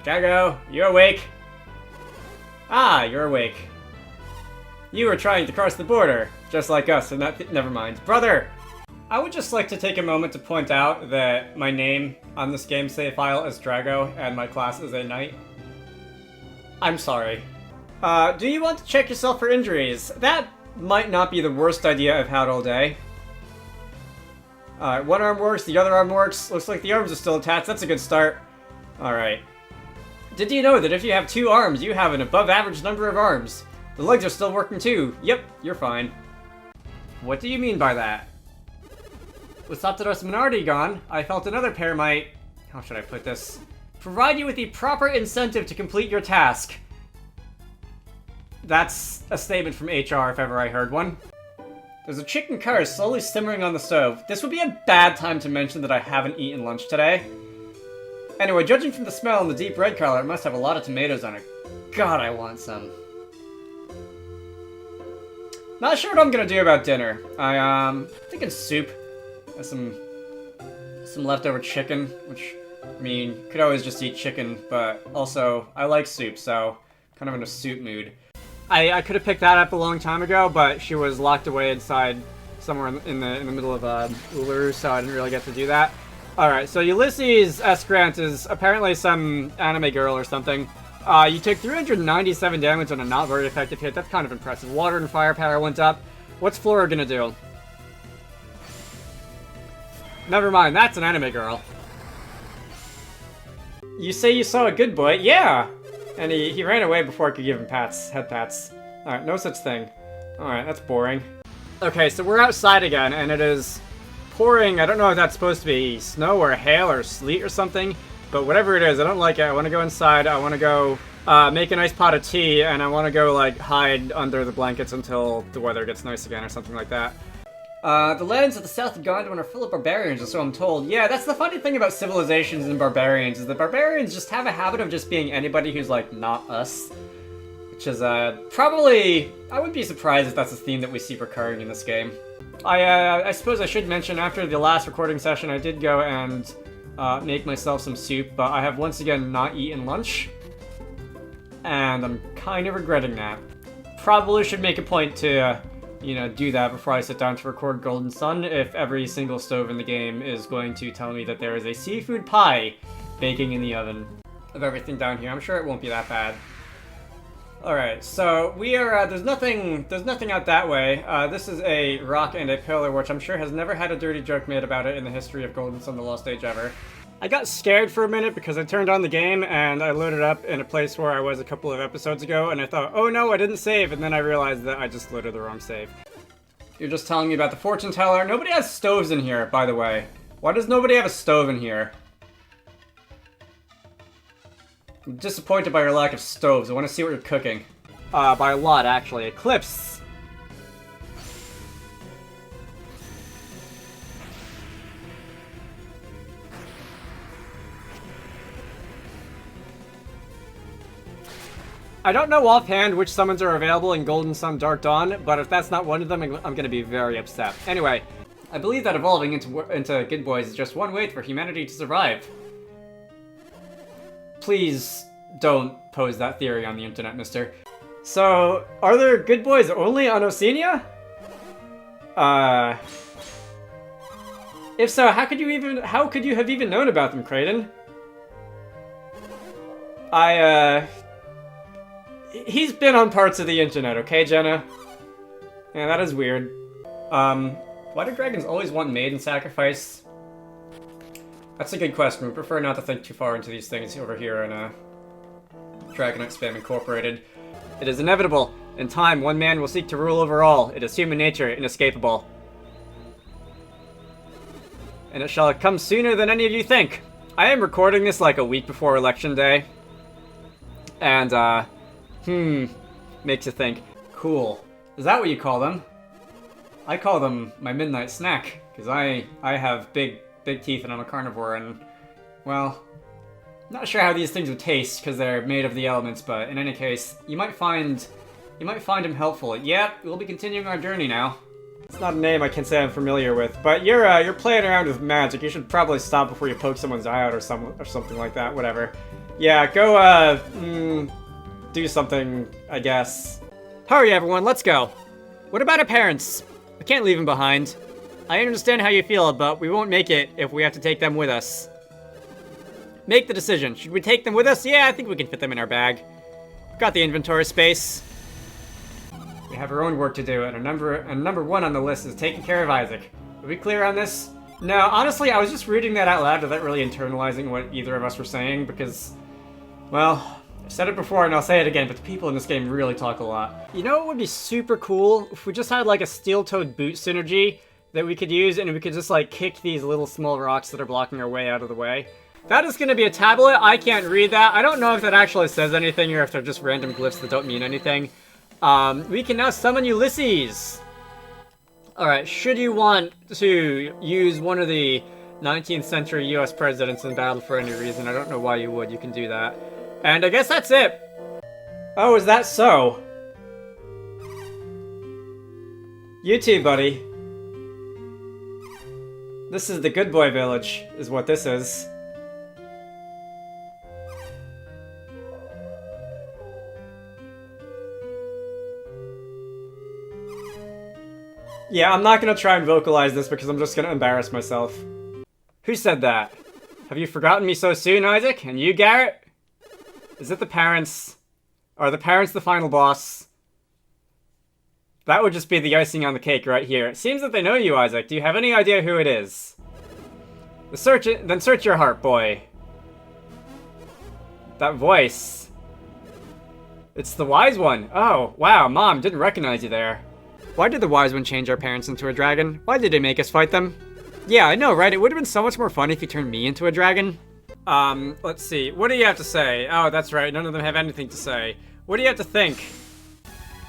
Drago, you awake? Ah, you're awake. You were trying to cross the border, just like us, and that- never mind. Brother! I would just like to take a moment to point out that my name on this game save file is Drago, and my class is a knight. I'm sorry. Do you want to check yourself for injuries? That might not be the worst idea I've had all day. Alright, one arm works, the other arm works. Looks like the arms are still attached, that's a good start. Alright. Did you know that if you have 2 arms, you have an above average number of arms? The legs are still working too. Yep, you're fine. What do you mean by that? With Sapteros Minority gone, I felt another pair might... How should I put this? Provide you with the proper incentive to complete your task. That's a statement from HR if ever I heard one. There's a chicken curry slowly simmering on the stove. This would be a bad time to mention that I haven't eaten lunch today. Anyway, judging from the smell and the deep red color, it must have a lot of tomatoes on it. God, I want some. Not sure what I'm gonna do about dinner. I'm thinking soup. There's some leftover chicken, which, I mean, could always just eat chicken, but also, I like soup, so kind of in a soup mood. I could have picked that up a long time ago, but she was locked away inside somewhere in the middle of Uluru, so I didn't really get to do that. Alright, so Ulysses S. Grant is apparently some anime girl or something. You take 397 damage on a not very effective hit. That's kind of impressive. Water and firepower went up. What's Flora gonna do? Never mind, that's an anime girl. You say you saw a good boy? Yeah! And he ran away before I could give him pats, head pats. Alright, no such thing. Alright, that's boring. Okay, so we're outside again, and it is pouring. I don't know if that's supposed to be snow or hail or sleet or something, but whatever it is, I don't like it. I want to go inside, I want to go make a nice pot of tea, and I want to go, like, hide under the blankets until the weather gets nice again or something like that. The lands of the south of Gondwan are full of barbarians, or so I'm told. Yeah, that's the funny thing about civilizations and barbarians, is that barbarians just have a habit of just being anybody who's, like, not us. Which is, probably... I wouldn't be surprised if that's a theme that we see recurring in this game. I suppose I should mention, after the last recording session, I did go and make myself some soup, but I have once again not eaten lunch. And I'm kind of regretting that. Probably should make a point to... you know, do that before I sit down to record Golden Sun if every single stove in the game is going to tell me that there is a seafood pie baking in the oven of everything down here. I'm sure it won't be that bad. Alright, so we are, there's nothing out that way. This is a rock and a pillar, which I'm sure has never had a dirty joke made about it in the history of Golden Sun: The Lost Age ever. I got scared for a minute because I turned on the game and I loaded up in a place where I was a couple of episodes ago, and I thought, oh no, I didn't save, and then I realized that I just loaded the wrong save. You're just telling me about the fortune teller? Nobody has stoves in here, by the way. Why does nobody have a stove in here? I'm disappointed by your lack of stoves. I want to see what you're cooking. By a lot, actually. Eclipse! I don't know offhand which summons are available in Golden Sun Dark Dawn, but if that's not one of them, I'm gonna be very upset. Anyway, I believe that evolving into good boys is just one way for humanity to survive. Please don't pose that theory on the internet, mister. So, are there good boys only on Oceania? If so, how could you have even known about them, Kraden? He's been on parts of the internet, okay, Jenna? Yeah, that is weird. Why do dragons always want maiden sacrifice? That's a good question. We prefer not to think too far into these things over here in Dragonite Spam Incorporated. It is inevitable. In time, one man will seek to rule over all. It is human nature, inescapable. And it shall come sooner than any of you think. I am recording this like a week before Election Day. And, makes you think. Cool. Is that what you call them? I call them my midnight snack, because I have big teeth and I'm a carnivore, and, well, not sure how these things would taste because they're made of the elements, but in any case, you might find him helpful. Yep, we'll be continuing our journey now. It's not a name I can say I'm familiar with, but you're playing around with magic. You should probably stop before you poke someone's eye out or something like that. Whatever. Yeah, go, do something, I guess. Hurry, everyone, let's go. What about our parents? We can't leave them behind. I understand how you feel, but we won't make it if we have to take them with us. Make the decision. Should we take them with us? Yeah, I think we can fit them in our bag. Got the inventory space. We have our own work to do, and number one on the list is taking care of Isaac. Are we clear on this? No, honestly, I was just reading that out loud without really internalizing what either of us were saying, because, well, I've said it before and I'll say it again, but the people in this game really talk a lot. You know what would be super cool? If we just had like a steel-toed boot synergy that we could use, and we could just like kick these little small rocks that are blocking our way out of the way. That is going to be a tablet. I can't read that. I don't know if that actually says anything or if they're just random glyphs that don't mean anything. We can now summon Ulysses. Alright, should you want to use one of the 19th century US presidents in battle for any reason, I don't know why you would, you can do that. And I guess that's it. Oh, is that so? You too, buddy. This is the good boy village, is what this is. Yeah, I'm not gonna try and vocalize this because I'm just gonna embarrass myself. Who said that? Have you forgotten me so soon, Isaac? And you, Garrett? Is it the parents? Are the parents the final boss? That would just be the icing on the cake right here. It seems that they know you, Isaac. Do you have any idea who it is? Then search your heart, boy. That voice. It's the wise one. Oh, wow, Mom, didn't recognize you there. Why did the wise one change our parents into a dragon? Why did they make us fight them? Yeah, I know, right? It would have been so much more fun if you turned me into a dragon. Let's see. What do you have to say? Oh, that's right. None of them have anything to say. What do you have to think?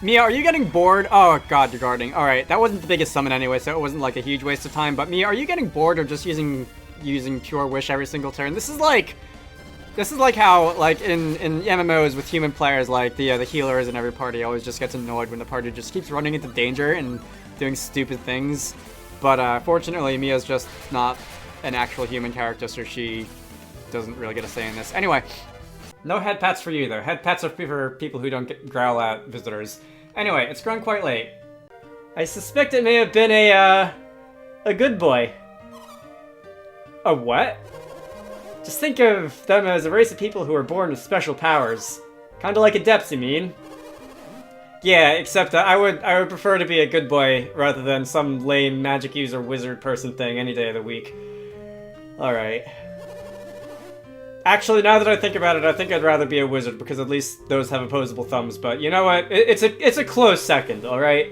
Mia, are you getting bored? Oh, God, you're guarding. Alright, that wasn't the biggest summon anyway, so it wasn't like a huge waste of time. But Mia, are you getting bored of just using Pure Wish every single turn? This is like how, like, in MMOs with human players, like, the healers in every party always just gets annoyed when the party just keeps running into danger and doing stupid things. But, fortunately, Mia's just not an actual human character, so she doesn't really get a say in this. Anyway, no head pats for you, though. Head pats are for people who don't growl at visitors. Anyway, it's grown quite late. I suspect it may have been a good boy. A what? Just think of them as a race of people who are born with special powers. Kinda like adepts, you mean? Yeah, except I would prefer to be a good boy rather than some lame magic user wizard person thing any day of the week. Alright. Actually, now that I think about it, I think I'd rather be a wizard because at least those have opposable thumbs, but you know what? It's a close second, alright?